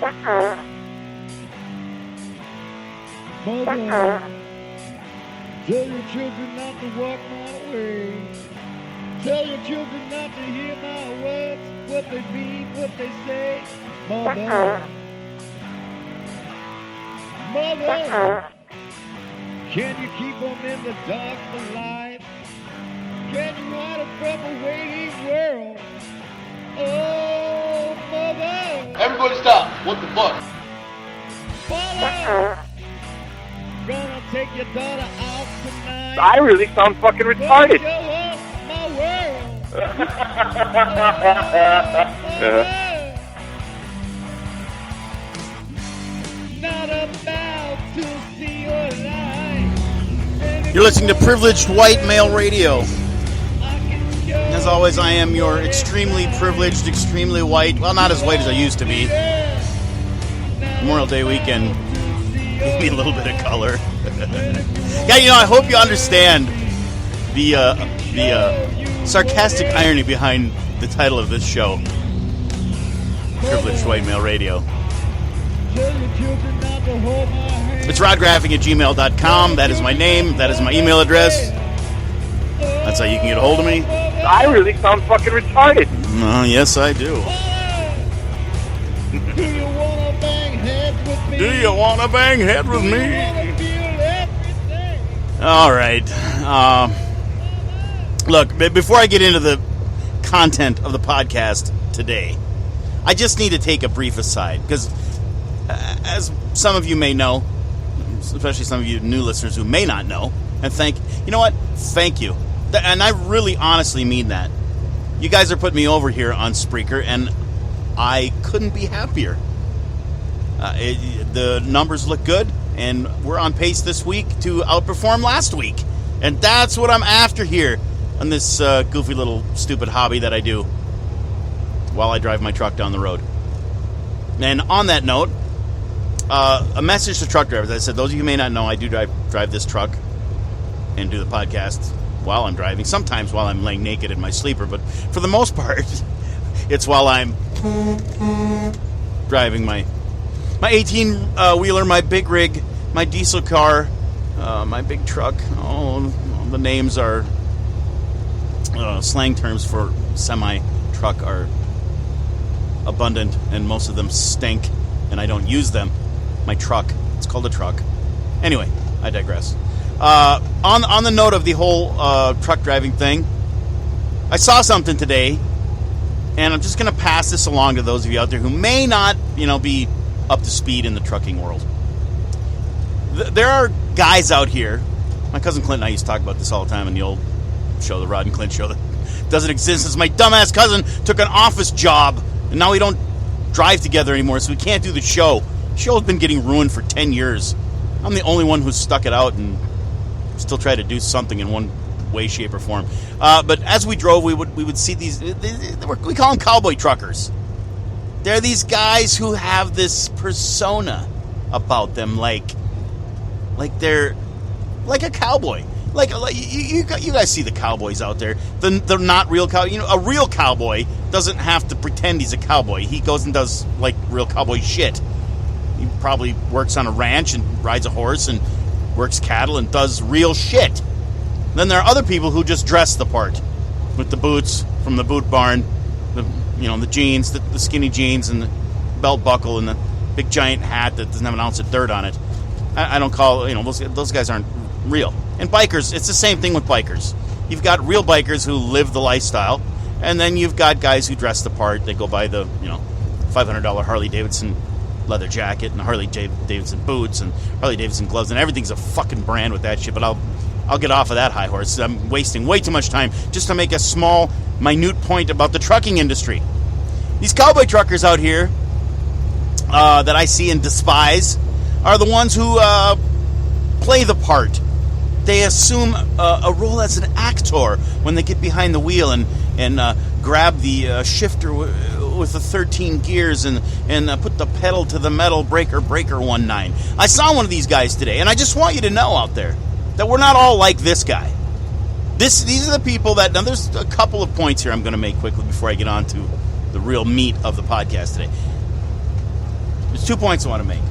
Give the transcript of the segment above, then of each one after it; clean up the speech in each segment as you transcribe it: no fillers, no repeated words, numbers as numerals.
Mother, tell your children not to walk my way. Tell your children not to hear my words, what they mean, what they say. Mother, Mother, can you keep them in the dark for life? Can you hide them from a waiting world? Oh, Mother! Everybody stop! What the fuck? Father! Gonna take your daughter out tonight. I really sound fucking retarded. Show up my world. Not about to see your life. You're listening to Privileged White Male Radio. As always, I am your extremely privileged, extremely white, well, not as white as I used to be. Memorial Day weekend gave me a little bit of color. Yeah, you know, I hope you understand the sarcastic irony behind the title of this show, Privileged White Male Radio. It's rodgraphing@gmail.com. That is my name. That is my email address. That's how you can get a hold of me. I really sound fucking retarded. Yes, I do. Do you wanna bang heads with me? Do you want to bang head with Do you me? wanna feel everything? All right. Look, before I get into the content of the podcast today, I just need to take a brief aside because, as some of you may know, especially some of you new listeners who may not know, and you know what? Thank you. And I really honestly mean that. You guys are putting me over here on Spreaker, and I couldn't be happier. The numbers look good, and we're on pace this week to outperform last week. And that's what I'm after here on this goofy little stupid hobby that I do while I drive my truck down the road. And on that note, a message to truck drivers. I said, those of you who may not know, I do drive this truck and do the podcast while I'm driving. Sometimes while I'm laying naked in my sleeper, but for the most part, it's while I'm driving my 18-wheeler, my big rig, my diesel car, my big truck. Oh, the names are slang terms for semi-truck are abundant, and most of them stink, and I don't use them. My truck. It's called a truck. Anyway, I digress. On the note of the whole truck driving thing, I saw something today, and I'm just going to pass this along to those of you out there who may not, be up to speed in the trucking world. There are guys out here. My cousin Clint and I used to talk about this all the time in the old show, the Rod and Clint show, that doesn't exist. Since my dumbass cousin took an office job, and now we don't drive together anymore, so we can't do the show. The show's been getting ruined for 10 years. I'm the only one who's stuck it out and still try to do something in one way, shape, or form. But as we drove, we would see these. We call them cowboy truckers. They're these guys who have this persona about them, like they're like a cowboy. Like you guys see the cowboys out there. They're not real cow. A real cowboy doesn't have to pretend he's a cowboy. He goes and does like real cowboy shit. He probably works on a ranch and rides a horse and works cattle and does real shit. Then there are other people who just dress the part with the boots from the boot barn, the jeans, the skinny jeans, and the belt buckle, and the big giant hat that doesn't have an ounce of dirt on it. I don't call those guys aren't real. And bikers, it's the same thing with bikers. You've got real bikers who live the lifestyle, and then you've got guys who dress the part. They go buy the $500 Harley Davidson leather jacket and Harley Davidson boots and Harley Davidson gloves, and everything's a fucking brand with that shit. But I'll get off of that high horse. I'm wasting way too much time just to make a small, minute point about the trucking industry. These cowboy truckers out here that I see and despise are the ones who play the part. They assume a role as an actor when they get behind the wheel and grab the shifter with the 13 gears and put the pedal to the metal, breaker 19. I saw one of these guys today, and I just want you to know out there that we're not all like this guy. These are the people that... Now, there's a couple of points here I'm going to make quickly before I get on to the real meat of the podcast today. There's 2 points I want to make.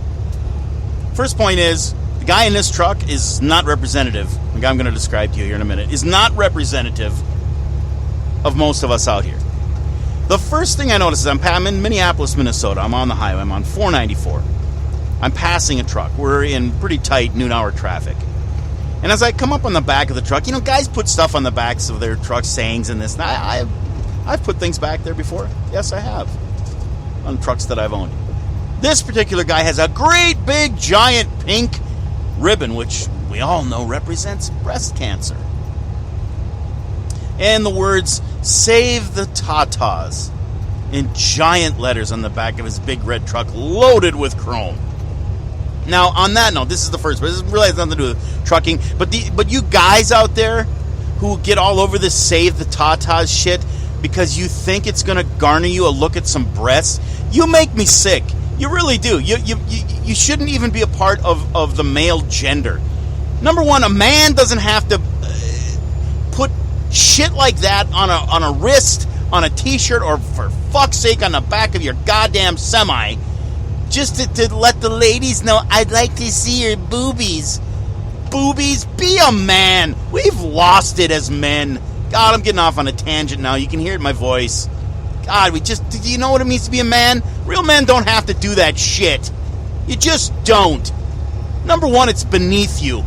First point is, the guy in this truck is not representative. The guy I'm going to describe to you here in a minute is not representative of most of us out here. The first thing I notice is I'm in Minneapolis, Minnesota. I'm on the highway. I'm on 494. I'm passing a truck. We're in pretty tight noon-hour traffic. And as I come up on the back of the truck, guys put stuff on the backs of their trucks, sayings and this. And I've put things back there before. Yes, I have. On trucks that I've owned. This particular guy has a great big giant pink ribbon, which we all know represents breast cancer. And the words, "Save the Tatas," in giant letters on the back of his big red truck loaded with chrome. Now, on that note, this is the first, but this really has nothing to do with trucking. But you guys out there who get all over this "Save the Tatas" shit because you think it's going to garner you a look at some breasts, you make me sick. You really do. You shouldn't even be a part of the male gender. Number one, a man doesn't have to put shit like that on a wrist, on a t-shirt, or for fuck's sake on the back of your goddamn semi, just to let the ladies know, "I'd like to see your boobies." Boobies? Be a man. We've lost it as men. God, I'm getting off on a tangent now. You can hear it in my voice. God, do you know what it means to be a man? Real men don't have to do that shit. You just don't. Number one, it's beneath you.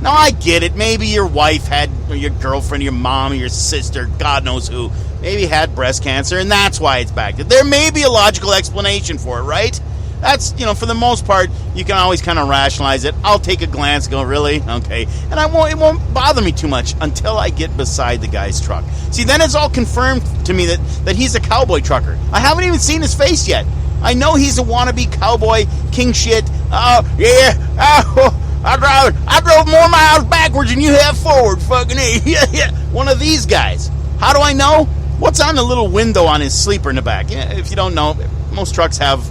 Now, I get it. Maybe your wife had, or your girlfriend, your mom, or your sister, God knows who, maybe had breast cancer, and that's why it's back there. There may be a logical explanation for it, right? That's, for the most part, you can always kind of rationalize it. I'll take a glance, go, really? Okay. And it won't bother me too much until I get beside the guy's truck. See, then it's all confirmed to me that he's a cowboy trucker. I haven't even seen his face yet. I know he's a wannabe cowboy, king shit. Oh, yeah. Oh, I drove more miles backwards than you have forward, fucking A. Yeah. One of these guys. How do I know? What's on the little window on his sleeper in the back? Yeah, if you don't know, most trucks have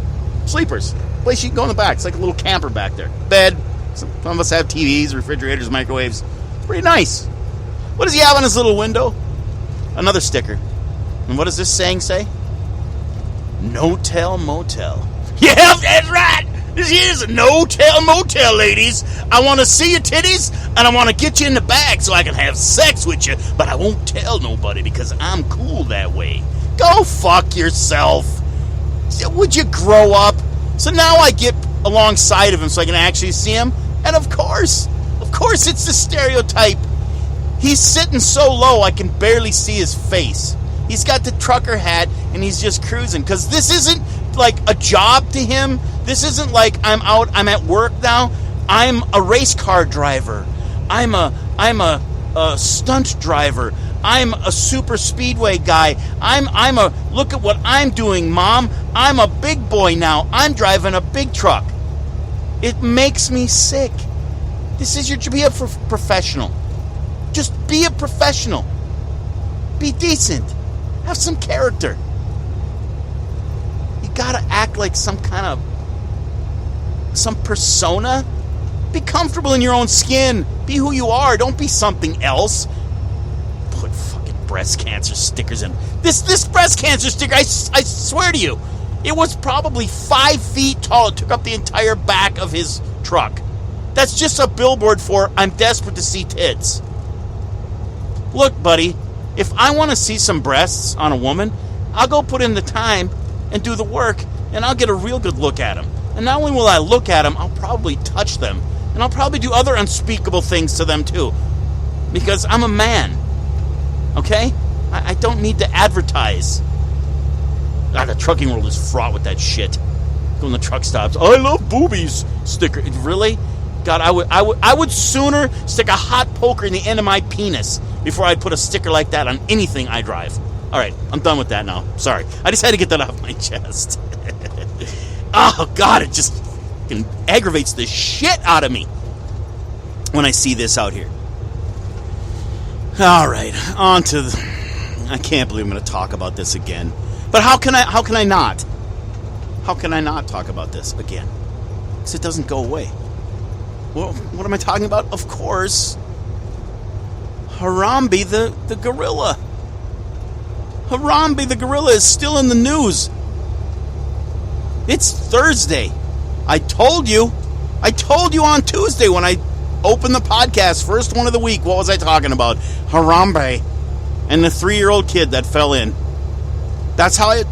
sleepers. Place you can go in the back. It's like a little camper back there. Bed. Some of us have TVs, refrigerators, microwaves. It's pretty nice. What does he have on his little window? Another sticker. And what does this saying say? No-tell motel. Yeah, that's right. This here's a no-tell motel, ladies. I want to see your titties, and I want to get you in the bag so I can have sex with you, but I won't tell nobody because I'm cool that way. Go fuck yourself. Would you grow up? So now I get alongside of him so I can actually see him. And of course it's the stereotype. He's sitting so low I can barely see his face. He's got the trucker hat and he's just cruising. Because this isn't like a job to him. This isn't like I'm at work now. I'm a race car driver. I'm a stunt driver. I'm a super speedway guy. I'm a look at what I'm doing, Mom. I'm a big boy now. I'm driving a big truck. It makes me sick. This is be a professional. Just be a professional. Be decent. Have some character. You gotta act like some persona. Be comfortable in your own skin. Be who you are. Don't be something else. Put fucking breast cancer stickers in. This breast cancer sticker, I swear to you, it was probably 5 feet tall. It took up the entire back of his truck. That's just a billboard for, "I'm desperate to see tits." Look, buddy, if I want to see some breasts on a woman, I'll go put in the time and do the work, and I'll get a real good look at them. And not only will I look at them, I'll probably touch them. And I'll probably do other unspeakable things to them, too. Because I'm a man. Okay? I don't need to advertise. God, the trucking world is fraught with that shit. Go in the truck stops. "I love boobies" sticker. Really? God, I would sooner stick a hot poker in the end of my penis before I'd put a sticker like that on anything I drive. All right, I'm done with that now. Sorry. I just had to get that off my chest. Oh, God, it just fucking aggravates the shit out of me when I see this out here. All right, on to I can't believe I'm going to talk about this again. But how can I not? How can I not talk about this again? Because it doesn't go away. Well, what am I talking about? Of course, Harambe the gorilla. Harambe the gorilla is still in the news. It's Thursday. I told you on Tuesday when I opened the podcast, first one of the week, what was I talking about? Harambe and the 3-year-old kid that fell in. That's how I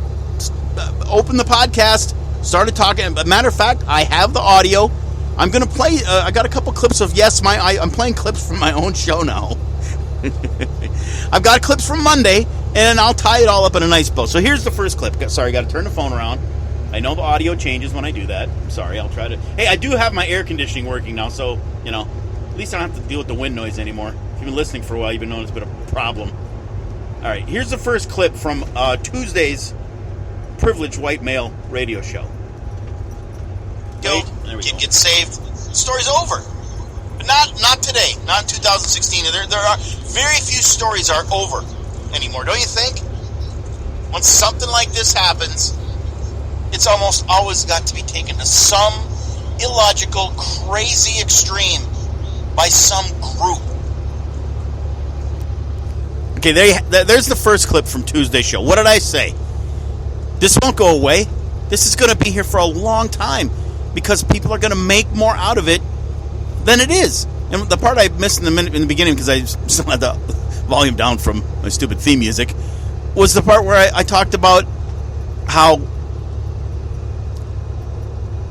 opened the podcast, started talking. Matter of fact, I have the audio. I'm going to play, I got a couple clips of, I'm playing clips from my own show now. I've got clips from Monday, and I'll tie it all up in a nice bow. So here's the first clip. Sorry, got to turn the phone around. I know the audio changes when I do that. I'm sorry, I'll try to. Hey, I do have my air conditioning working now, so, at least I don't have to deal with the wind noise anymore. If you've been listening for a while, you've been knowing it's been a problem. All right, here's the first clip from Tuesday's Privileged White Male radio show. Kid gets saved. The story's over. But not today. Not in 2016. There are very few stories are over anymore, don't you think? When something like this happens, it's almost always got to be taken to some illogical, crazy extreme by some group. Okay, there's the first clip from Tuesday's show. What did I say? This won't go away. This is going to be here for a long time because people are going to make more out of it than it is. And the part I missed in the beginning, because I still had the volume down from my stupid theme music, was the part where I talked about how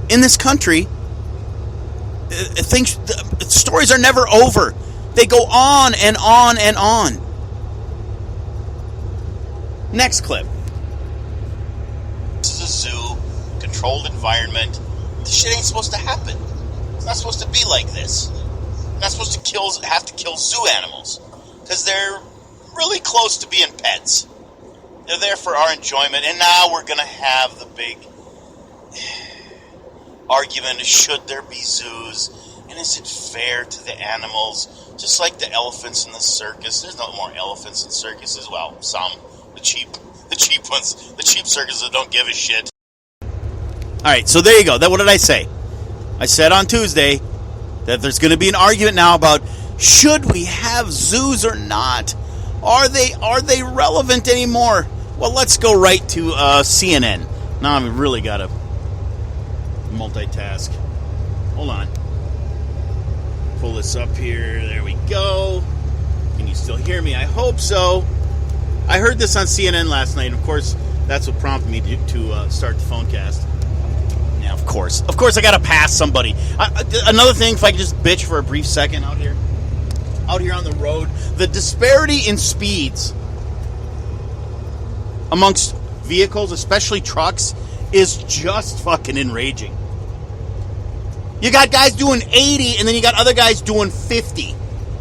in this country, stories are never over. They go on and on and on. Next clip. This is a zoo, controlled environment. This shit ain't supposed to happen. It's not supposed to be like this. You're not supposed to have to kill zoo animals because they're really close to being pets. They're there for our enjoyment, and now we're going to have the big argument, should there be zoos, and is it fair to the animals? Just like the elephants in the circus. There's no more elephants in circuses. Well, some. The cheap ones. The cheap circuses that don't give a shit. Alright, so there you go. What did I say? I said on Tuesday that there's going to be an argument now about should we have zoos or not? Are they relevant anymore? Well, let's go right to CNN. Now I've really got to multitask. Hold on. Pull this up here. There we go. Can you still hear me? I hope so. I heard this on CNN last night, and of course, that's what prompted me to start the phone cast. Yeah, of course. Of course, I got to pass somebody. Another thing, if I could just bitch for a brief second out here on the road, the disparity in speeds amongst vehicles, especially trucks, is just fucking enraging. You got guys doing 80, and then you got other guys doing 50.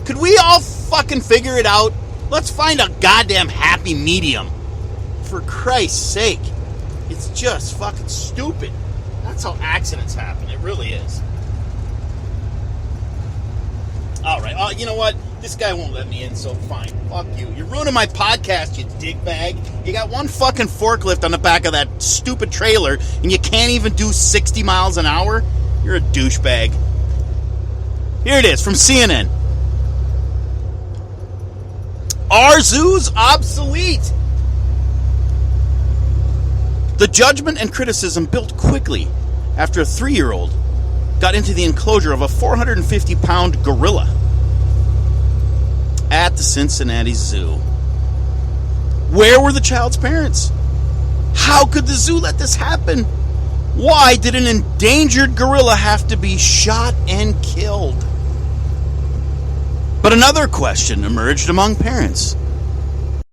Could we all fucking figure it out? Let's find a goddamn happy medium. For Christ's sake. It's just fucking stupid. That's how accidents happen. It really is. Alright, you know what? This guy won't let me in, so fine. Fuck you. You're ruining my podcast, you dickbag. You got one fucking forklift on the back of that stupid trailer, and you can't even do 60 miles an hour? You're a douchebag. Here it is, from CNN. Are zoos obsolete? The judgment and criticism built quickly after a 3-year-old got into the enclosure of a 450-pound gorilla at the Cincinnati Zoo. Where were the child's parents? How could the zoo let this happen? Why did an endangered gorilla have to be shot and killed? But another question emerged among parents.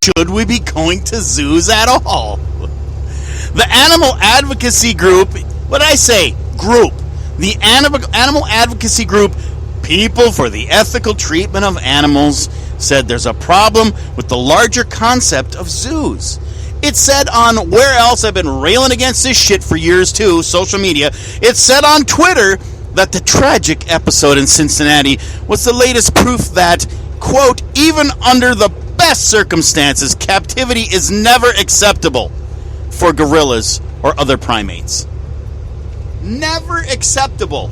Should we be going to zoos at all? The animal advocacy group, what did I say? Group. The animal advocacy group, People for the Ethical Treatment of Animals, said there's a problem with the larger concept of zoos. It said on where else I've been railing against this shit for years too, social media. It said on Twitter that the tragic episode in Cincinnati was the latest proof that, quote, even under the best circumstances, captivity is never acceptable for gorillas or other primates. Never acceptable.